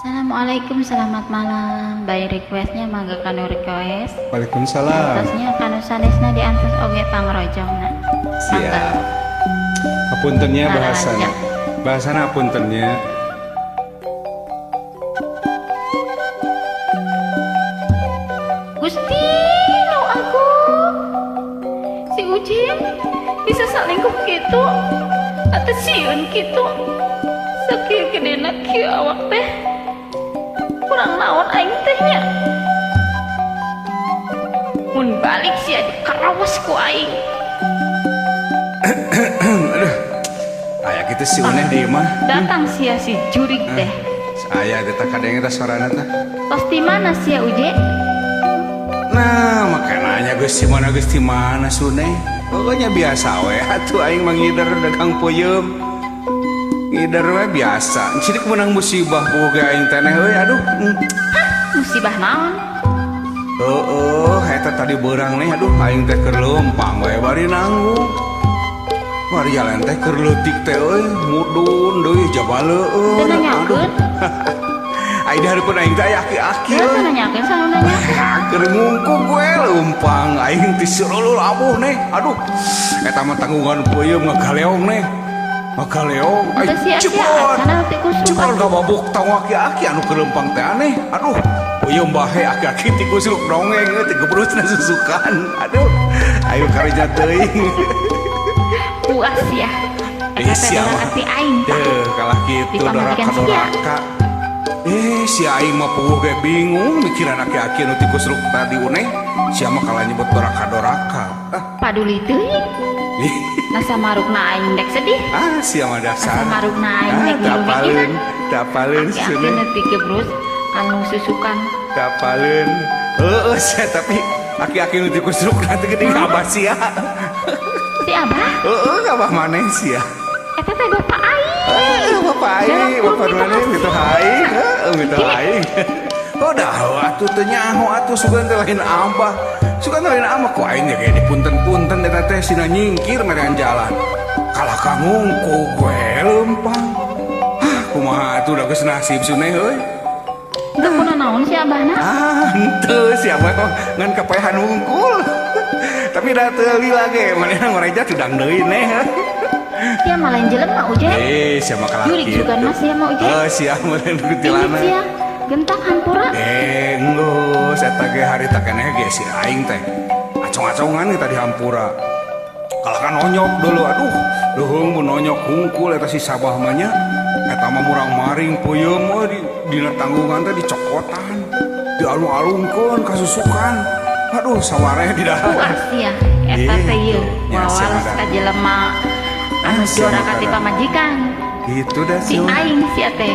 Assalamualaikum, selamat malam. By requestnya mangga kanu request. Waalaikumsalam. Atasnya kanu sanesna diantos oge pangrojongna. Siap. Apuntennya bahasana. Bahasana apuntennya. Gusti, nu aku si Ujin bisa salingkuh gitu atau siun gitu. Sakieu gedena kieu awak teh. Kurang naon aing tehnya. Mun balik sia dikarawas ku aing. Aduh. Aya kitu si Uneh di mah. Datang sia si jurik teh. Aya eta kadenge teh sorana teh. Tos di mana sia Uje? Nah, makananya geus di mana Suneh. Pokoknya biasa we atuh aing mangidar dagang peuyeum. Ngidar we biasa. Cilik menang musibah boga aing teh euy aduh. Musibah naon? Eta tadi beurang nih aduh aing teh keur leumpang we bari nanggung. Bari jalan teh keur leutik teh euy mudun deui jabaleueun. Teu nanyakeun? Aing hareupeun aing teh aki-aki. Teu nanyakeun sanu nanya. Keur ngungkuk we leumpang aing ti seuleuh abuh nih. Aduh. Eta mah tanggungan peuyeum ngagaleong nih. Ngagaleong Teu sia-sia acan teh kusuk. Cukal gababuk tong aki-aki anu keur leumpang teh aneh. Aduh. Peuyeum bahe aki-aki ti kusuk dongeng teh gebrusna susukan. Aduh. Ayo karija teuing. Puas ya. Eta teh ati aing. Teh kalah kitu doraka-doraka. Si aing mah puguh ge bingung mikiran aki-aki anu ti kusuk tadi uneh. Sia mah kalah nyebut doraka-doraka. Paduli teuing. Nasa marukna aing dek sedih. Sia mah dasar. Nasa marukna aing dek ngilu-ngilu. Dapaleun Aki-aki neuti gebrus anu susukan. Dapaleun. Sia tapi aki-aki nu ti kusuk teh geuning abah sia. Si Abah? Abah maneh sia. Eta teh bapak aing. Bapak aing, bapak maneh gitu aing. Gitu aing. Dah atuh teu nyaho atuh sugan teh lain abah. Sugan teh lain abah ku aing ge dipunten-punten eta teh sina nyingkir merean jalan. Kalah kangungku gue leumpang. Kumaha atuh da geus nasib Suneh euy. Teu kuna naon si Abahna? Henteu si abah ngan kapaehan wungkul. Tapi da teu lila ge manehna ngoreja tudang deui neh. Sia mah lain jelema Uje. Sia mah kalah Jurik kitu. juga mah sia mah Uje. Sia mah Ini tilana. sia gentak hampura. Geus eta ge harita keneh ge si aing teh. Acong-acongan kita di hampura. Kalah kan onyok dulu aduh. Leuheung mun onyok hungkul eta si sabah mah nya. Eta mah murang maring peuyeum dina tanggungan teh dicokotan. Dialung-alungkeun kasusukan. Aduh sawareh di dalam. Puas sia eta teh ieu. Wawales ka jelema anu jora ka ti pamajikan. Gitu dah Si aing sia teh.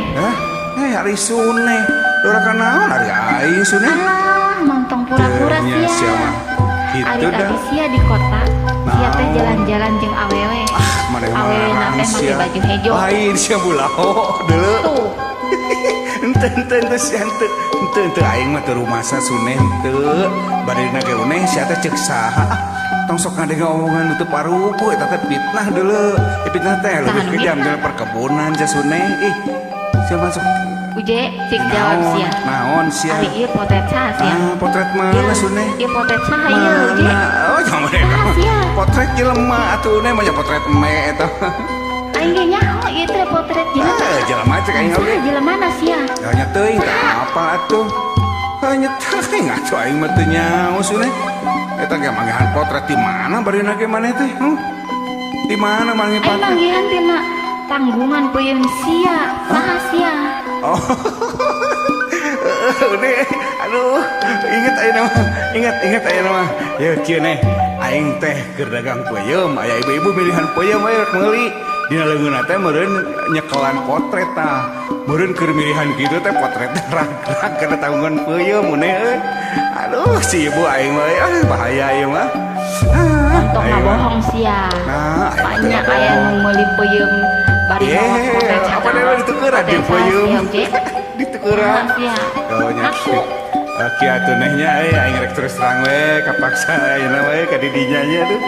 Hari Suneh. Doraka naon hari aing Suneh? Alah, montong pura-pura Nya, sia sia. mah. Gitu dah. Ari sia di kota. Sia teh jalan-jalan jeung awewe. Maneh Awewe na teh make baju hejo. Lain sia bulaho deuleu. Tuh. Ente sia ente aing mah teu rumasa Suneh teu. Barina ge uneh sia teh ceuk saha. Tong sok ngadenga omongan nutup parupu eta teh fitnah deuleu. Fitnah teh leuwih kejam dina perkebunan ja Suneh. Sia masuk. Uje cik jawab sia. Naon sia? Ari ieu potret saha sia? Potret mana Suneh? Ieu potret saha ieu Uje? Oh, jangan Saha sia? potret jelema atuh ne mah potret eme eta. Aing ge nyaho ieu teh potret jelema. Jelema cek aing oge. Jelemana sia? Nya teuing tah apa atuh? Hanya teuing atuh aing mah teu nyaho Suneh. Eta ge manggihan potret di mana barina ge maneh teh? Di mana manggihan Aing potret? manggihan tina tanggungan peuyeum sia. Saha sia? Oh. Udah, aduh, ingat ayeuna mah. Ya kieu neh, aing teh keur dagang peuyeum, aya ibu-ibu milihan peuyeum aya meuli. Dina leungeunna teh meureun nyekelan potret tah. Meureun keur milihan kitu teh potret rag-rag kana tanggungan peuyeum muneh euy. Aduh, si ibu aing mah bahaya ieu mah. Untuk ngabohong sia. Banyak aya nu meuli peuyeum bari mawa potret apa dewe ditukeuran jeung peuyeum. Ditukeuran. Oh nya. Kieu atuh neh nya aing rek terus terang we kapaksa ayeuna we ka didinya nya tuh.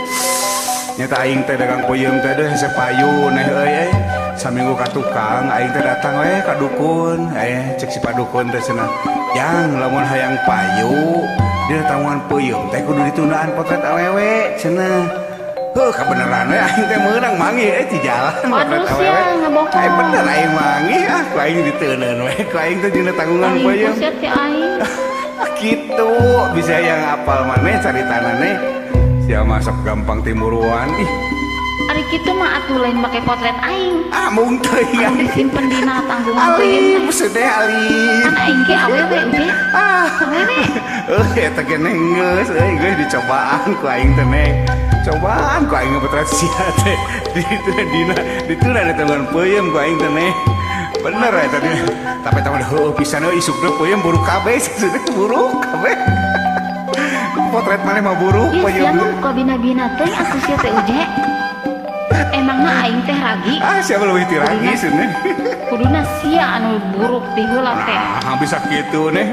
Nyata aing teh dagang peuyeum teh hese payu neh euy saminggu ka tukang aing teh datang we ka dukun cek si padukun teh cenah yang lamun hayang payu dina tanggungan peuyeum teh kudu ditundaan potret awewe cenah kebenaran we aing teh meunang manggih di jalan potret awewe ai bener aing manggih ku aing diteuneun we ku aing teh dina tanggungan peuyeum gitu bisa yang apal maneh caritanane sia masak gampang timuruan ih ari kitu mah atuh lain make potret aing mung teuing anu disimpen dina tanggungan peuyeum maksud teh alin kan aing ge awewe udah awewe eta keneh geus dicobaan ku aing teh cobaan ku aing potret sia teh dituna di tanggungan peuyeum ku aing teh bener ya tadi tapi pisan isukna peuyeum buruk kabeh buruk kabeh potret maneh mah buruk peuyeum ya sia bina-bina teh atuh sia teh uje emangna aing teh ragi siapa leuwih ti ragi cenah kuduna sia anu buruk ti heula teh bisa kitu neh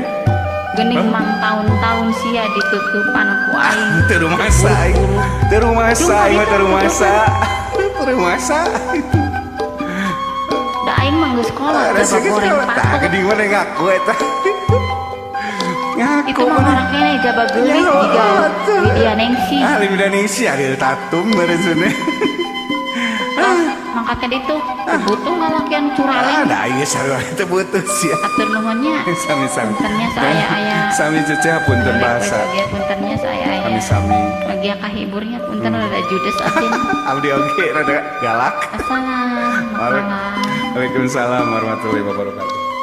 geuning mang tahun-tahun sia ditutupan ku aing teu rumasa aing teu rumasa da aing mah geus sekolah da goreng patok geuning mah ngaku eta itu mah marah kene jaba geulis jiga Widya Ningsi Widya Ningsi ari tatum meureun cenah mangkatnya itu butuh ngalakian curaleng ada aing sarua teu butuh sia atur nuhunnya sami-sami puntennya saya aya sami ceceh punten bahasa puntennya saya aya sami-sami lagi kahiburnya punten rada judes asin abdi oge rada galak Assalamualaikum Waalaikumsalam warahmatullahi wabarakatuh